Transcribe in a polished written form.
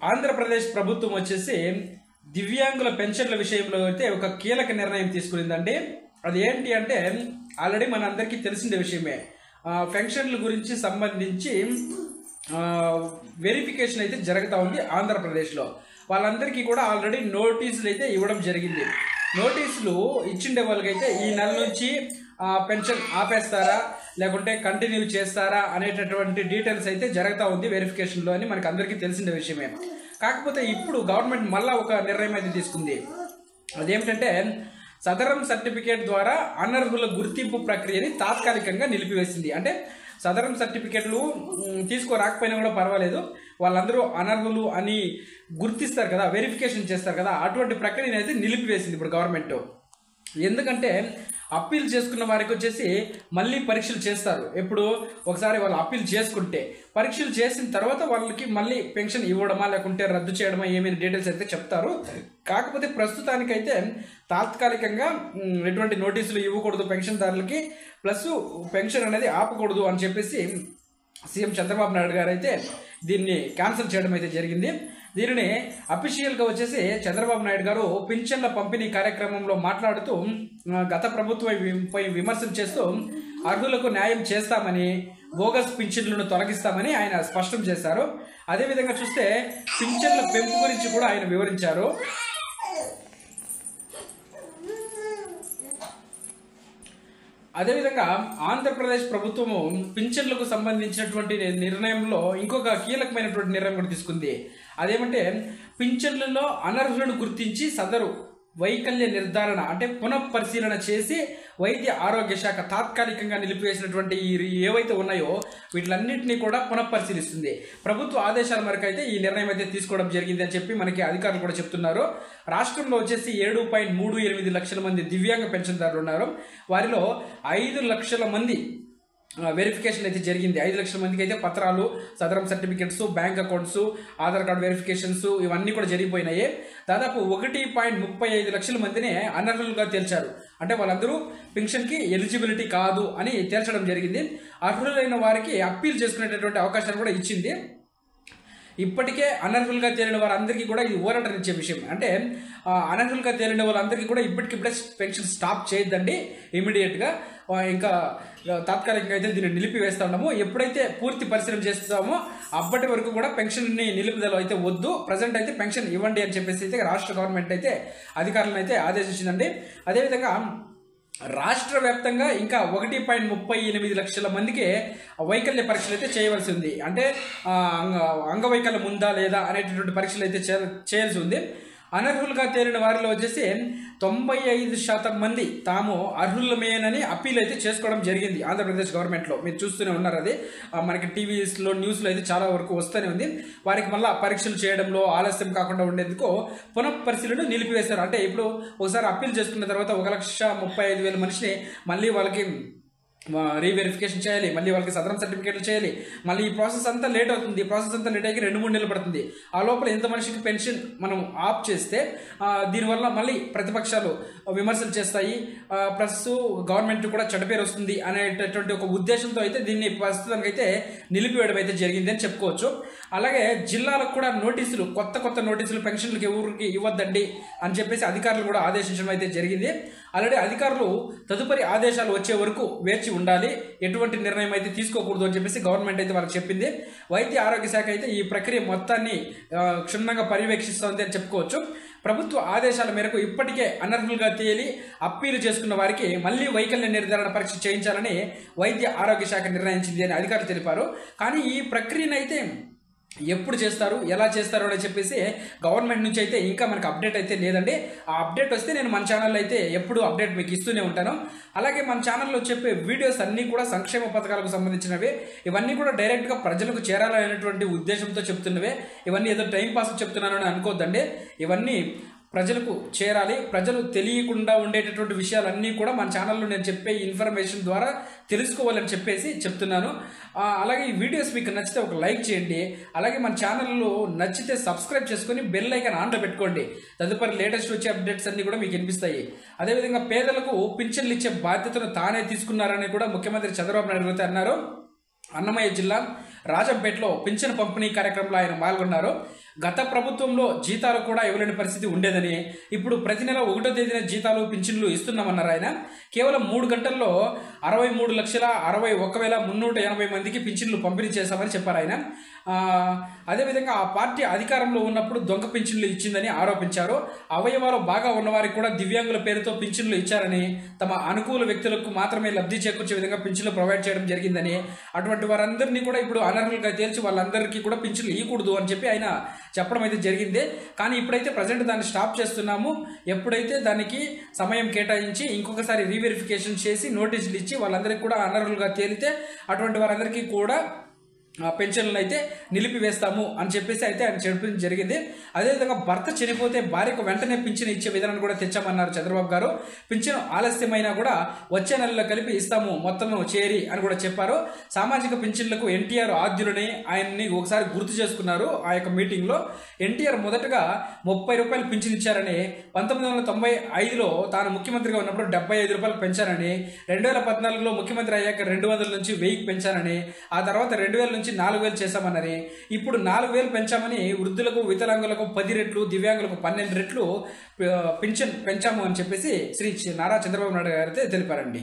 ఆంధ్రప్రదేశ్ ప్రభుత్వం వచ్చేసి దివ్యాంగుల పెన్షన్ల విషయంలో అయితే ఒక కీలక నిర్ణయం తీసుకునిందండి. అది ఏంటి అంటే ఆల్రెడీ మన అందరికీ తెలిసిన విషయమే. పెన్షన్ల గురించి సంబంధించి వెరిఫికేషన్ అయితే జరుగుతూ ఉంది ఆంధ్రప్రదేశ్లో. వాళ్ళందరికీ కూడా ఆల్రెడీ నోటీసులు అయితే ఇవ్వడం జరిగింది. నోటీసులు ఇచ్చిండే వాళ్ళకైతే ఈ నెల నుంచి పెన్షన్ ఆపేస్తారా లేకుంటే కంటిన్యూ చేస్తారా అనేటటువంటి డీటెయిల్స్ అయితే జరుగుతూ ఉంది వెరిఫికేషన్లో అని మనకు అందరికీ తెలిసిన విషయమే. కాకపోతే ఇప్పుడు గవర్నమెంట్ మళ్ళా ఒక నిర్ణయం అయితే తీసుకుంది. అదేమిటంటే సదరం సర్టిఫికేట్ ద్వారా అనర్హుల గుర్తింపు ప్రక్రియని తాత్కాలికంగా నిలిపివేసింది. అంటే సదరం సర్టిఫికేట్లు తీసుకోరాకపోయినా కూడా పర్వాలేదు, వాళ్ళందరూ అనర్హులు అని గుర్తిస్తారు కదా, వెరిఫికేషన్ చేస్తారు కదా, అటువంటి ప్రక్రియని అయితే నిలిపివేసింది ఇప్పుడు గవర్నమెంట్. ఎందుకంటే అప్పీల్ చేసుకున్న వారికి వచ్చేసి మళ్ళీ పరీక్షలు చేస్తారు. ఎప్పుడు ఒకసారి వాళ్ళు అప్పీల్ చేసుకుంటే పరీక్షలు చేసిన తర్వాత వాళ్ళకి మళ్ళీ పెన్షన్ ఇవ్వడమా లేకుంటే రద్దు చేయడమా ఏమైనా డీటెయిల్స్ అయితే చెప్తారు. కాకపోతే ప్రస్తుతానికైతే తాత్కాలికంగా ఎటువంటి నోటీసులు ఇవ్వకూడదు పెన్షన్దారులకి, ప్లస్ పెన్షన్ అనేది ఆపకూడదు అని చెప్పేసి సీఎం చంద్రబాబు నాయుడు గారు అయితే దీన్ని క్యాన్సిల్ చేయడం అయితే జరిగింది. దీనిని అఫీషియల్గా వచ్చేసి చంద్రబాబు నాయుడు గారు పింఛన్ల పంపిణీ కార్యక్రమంలో మాట్లాడుతూ గత ప్రభుత్వంపై విమర్శలు చేస్తూ అర్హులకు న్యాయం చేస్తామని, బోగస్ పింఛన్లను తొలగిస్తామని ఆయన స్పష్టం చేశారు. అదేవిధంగా చూస్తే పింఛన్ల పెంపు గురించి కూడా ఆయన వివరించారు. అదేవిధంగా ఆంధ్రప్రదేశ్ ప్రభుత్వము పింఛన్లకు సంబంధించినటువంటి నిర్ణయంలో ఇంకొక కీలకమైనటువంటి నిర్ణయం కూడా తీసుకుంది. అదేమంటే పింఛన్లలో అనర్హులను గుర్తించి సదరు వైకల్య నిర్ధారణ అంటే పునఃపరిశీలన చేసి వైద్య ఆరోగ్య శాఖ తాత్కాలికంగా నిలిపివేసినటువంటి ఏవైతే ఉన్నాయో వీటిలన్నింటినీ కూడా పునఃపరిశీలిస్తుంది. ప్రభుత్వ ఆదేశాల మేరకు అయితే ఈ నిర్ణయం అయితే తీసుకోవడం జరిగింది అని చెప్పి మనకి అధికారులు కూడా చెప్తున్నారు. రాష్ట్రంలో వచ్చేసి 7.38 లక్షల మంది దివ్యాంగ పెన్షన్దారులు ఉన్నారు. వారిలో 5 లక్షల మంది వెరిఫికేషన్ అయితే జరిగింది. 5 లక్షల మందికి అయితే పత్రాలు, Sadaram certificates, bank accounts, Aadhaar card verifications ఇవన్నీ కూడా జరిగిపోయినాయి. దాదాపు 1.35 లక్షల మందిని అనర్హులుగా తేల్చారు. అంటే వాళ్ళందరూ పెన్షన్కి ఎలిజిబిలిటీ కాదు అని తేల్చడం జరిగింది. అర్హులైన వారికి అప్పీల్ చేసుకునేటటువంటి అవకాశాలు కూడా ఇచ్చింది. ఇప్పటికే అనర్హులుగా తేలిన వారందరికీ కూడా ఇది ఊరటనిచ్చే విషయం. అంటే అనర్హులుగా తేలిన వాళ్ళందరికీ కూడా ఇప్పటికిప్పుడే పెన్షన్ స్టాప్ చేయొద్దండి, ఇమీడియట్గా ఇంకా తాత్కాలికంగా అయితే దీన్ని నిలిపివేస్తా ఉన్నాము. ఎప్పుడైతే పూర్తి పరిశీలన చేస్తామో అప్పటి వరకు కూడా పెన్షన్ని నిలుపుదల అయితే వద్దు, ప్రజెంట్ అయితే పెన్షన్ ఇవ్వండి అని చెప్పేసి అయితే రాష్ట్ర గవర్నమెంట్ అయితే అధికారులను అయితే ఆదేశించిందండి. అదేవిధంగా రాష్ట్ర వ్యాప్తంగా ఇంకా 1.38 లక్షల మందికి వైకల్య పరీక్షలు అయితే చేయవలసి ఉంది. అంటే అంగవైకల్యం ఉందా లేదా అనేటటువంటి పరీక్షలు అయితే చేయాల్సి ఉంది. అనర్హులుగా తేలిన వారిలో వచ్చేసి 95% మంది తాము అర్హులమేనని అప్పీల్ అయితే చేసుకోవడం జరిగింది ఆంధ్రప్రదేశ్ గవర్నమెంట్లో. మీరు చూస్తూనే ఉన్నారు, అది మనకి టీవీస్లో న్యూస్లో అయితే చాలా వరకు వస్తూనే ఉంది. వారికి మళ్ళీ పరీక్షలు చేయడంలో ఆలస్యం కాకుండా ఉండేందుకు పునఃపరిశీలన నిలిపివేశారు. అంటే ఇప్పుడు ఒకసారి అప్పీల్ చేసుకున్న తర్వాత 1,35,000 మనిషిని మళ్ళీ వాళ్ళకి రీవెరిఫికేషన్ చేయాలి, మళ్ళీ వాళ్ళకి సదరం సర్టిఫికేట్లు చేయాలి. మళ్ళీ ఈ ప్రాసెస్ అంతా లేట్ అవుతుంది. ఈ ప్రాసెస్ అంతా లేట్ అయ్యి 2-3 నెలలు పడుతుంది. ఆ లోపల ఎంత మనిషికి పెన్షన్ మనం ఆఫ్ చేస్తే దీనివల్ల మళ్ళీ ప్రతిపక్షాలు విమర్శలు చేస్తాయి, ప్లస్ గవర్నమెంట్ కూడా చెడ్డపేరు వస్తుంది అనేటటువంటి ఒక ఉద్దేశంతో అయితే దీన్ని ప్రస్తుతానికి అయితే నిలిపివేయడం అయితే జరిగింది అని చెప్పుకోవచ్చు. అలాగే జిల్లాలకు కూడా నోటీసులు, కొత్త నోటీసులు పెన్షన్లకు ఎవరికి ఇవ్వద్దండి అని చెప్పేసి అధికారులు కూడా ఆదేశించడం అయితే జరిగింది. ఆల్రెడీ అధికారులు తదుపరి ఆదేశాలు వచ్చే వరకు వేచి ఉండాలి, ఎటువంటి నిర్ణయం అయితే తీసుకోకూడదు అని చెప్పేసి గవర్నమెంట్ అయితే వాళ్ళకి చెప్పింది. వైద్య ఆరోగ్య శాఖ అయితే ఈ ప్రక్రియ మొత్తాన్ని క్షుణ్ణంగా పర్యవేక్షిస్తోంది అని చెప్పుకోవచ్చు. ప్రభుత్వ ఆదేశాల మేరకు ఇప్పటికే అనర్హులుగా తేలి అప్పీలు చేసుకున్న వారికి మళ్ళీ వైకల్య నిర్ధారణ పరీక్ష చేయించాలని వైద్య ఆరోగ్య శాఖ నిర్ణయించింది అని అధికారులు తెలిపారు. కానీ ఈ ప్రక్రియనైతే ఎప్పుడు చేస్తారు, ఎలా చేస్తారు అని చెప్పేసి గవర్నమెంట్ నుంచి అయితే ఇంకా మనకు అప్డేట్ అయితే లేదండి. ఆ అప్డేట్ వస్తే నేను మన ఛానల్లో అయితే ఎప్పుడు అప్డేట్ మీకు ఇస్తూనే ఉంటాను. అలాగే మన ఛానల్లో చెప్పే వీడియోస్ అన్నీ కూడా సంక్షేమ పథకాలకు సంబంధించినవి. ఇవన్నీ కూడా డైరెక్ట్గా ప్రజలకు చేరాలనేటువంటి ఉద్దేశంతో చెప్తున్నవే. ఇవన్నీ ఏదో టైం పాస్ చెప్తున్నాను అని అనుకోవద్దండి. ఇవన్నీ ప్రజలకు చేరాలి, ప్రజలు తెలియకుండా ఉండేటటువంటి విషయాలన్నీ కూడా మన ఛానల్లో నేను చెప్పే ఇన్ఫర్మేషన్ ద్వారా తెలుసుకోవాలని చెప్పేసి చెప్తున్నాను. అలాగే ఈ వీడియోస్ మీకు నచ్చితే ఒక లైక్ చేయండి. అలాగే మన ఛానల్లో నచ్చితే సబ్స్క్రైబ్ చేసుకొని బెల్ ఐకాన్ ఆన్లో పెట్టుకోండి. తదుపరి లేటెస్ట్ వచ్చే అప్డేట్స్ అన్నీ కూడా మీకు వినిపిస్తాయి. అదేవిధంగా పేదలకు పింఛన్లు ఇచ్చే బాధ్యతను తానే తీసుకున్నారని కూడా ముఖ్యమంత్రి చంద్రబాబు నాయుడు అయితే అన్నారు. అన్నమయ్య జిల్లా రాజంపేటలో పింఛన్ పంపిణీ కార్యక్రమంలో ఆయన పాల్గొన్నారు. గత ప్రభుత్వంలో జీతాలు కూడా ఇవ్వలేని పరిస్థితి ఉండేదని, ఇప్పుడు ప్రతి నెల 1వ తేదీన జీతాలు పింఛన్లు ఇస్తున్నామన్నారు ఆయన. కేవలం 3 గంటల్లో 63,61,380 మందికి పింఛన్లు పంపిణీ చేశామని చెప్పారు ఆయన. అదేవిధంగా ఆ పార్టీ అధికారంలో ఉన్నప్పుడు దొంగ పింఛన్లు ఇచ్చిందని ఆరోపించారు. అవయవాలు బాగా ఉన్నవారికి కూడా దివ్యాంగుల పేరుతో పింఛన్లు ఇచ్చారని, తమ అనుకూల వ్యక్తులకు మాత్రమే లబ్ధి చేకూర్చే విధంగా పింఛన్లు ప్రొవైడ్ చేయడం జరిగిందని, అటువంటి వారందరినీ కూడా ఇప్పుడు అనర్హులుగా తేల్చి వాళ్ళందరికీ కూడా పింఛన్లు ఇవ్వకూడదు అని చెప్పి ఆయన చెప్పడం అయితే జరిగింది. కానీ ఇప్పుడైతే ప్రజెంట్ దాన్ని స్టాప్ చేస్తున్నాము. ఎప్పుడైతే దానికి సమయం కేటాయించి ఇంకొకసారి రీవెరిఫికేషన్ చేసి నోటీసులు ఇచ్చి వాళ్ళందరికీ కూడా అనర్హులుగా తేలితే అటువంటి వారందరికీ కూడా పెన్షన్లు అయితే నిలిపివేస్తాము అని చెప్పేసి అయితే ఆయన చెప్పడం జరిగింది. అదేవిధంగా భర్త చనిపోతే భార్యకు వెంటనే పింఛను ఇచ్చే విధానాన్ని కూడా తెచ్చామన్నారు చంద్రబాబు గారు. పింఛను ఆలస్యమైనా కూడా వచ్చే నెలలో కలిపి ఇస్తాము మొత్తం చేరి అని కూడా చెప్పారు. సామాజిక పింఛన్లకు ఎన్టీఆర్ ఆద్యులని ఆయన్ని ఒకసారి గుర్తు చేసుకున్నారు ఆ యొక్క మీటింగ్లో. ఎన్టీఆర్ మొదటగా 30 రూపాయలు పింఛన్ ఇచ్చారని, 1995లో తాను ముఖ్యమంత్రిగా ఉన్నప్పుడు 75 రూపాయలు పెంచారని, 2014లో ముఖ్యమంత్రి అయ్యాక 200 నుంచి 1000 పెంచారని, ఆ తర్వాత 2000 నుంచి 4000 చేశామన్నది. ఇప్పుడు 4000 పెంచామని, వృద్ధులకు వికలాంగులకు 10 రెట్లు, దివ్యాంగులకు 12 రెట్లు పింఛన్ పెంచాము అని చెప్పేసి శ్రీ నారా చంద్రబాబు నాయుడు గారు అయితే తెలిపారండి.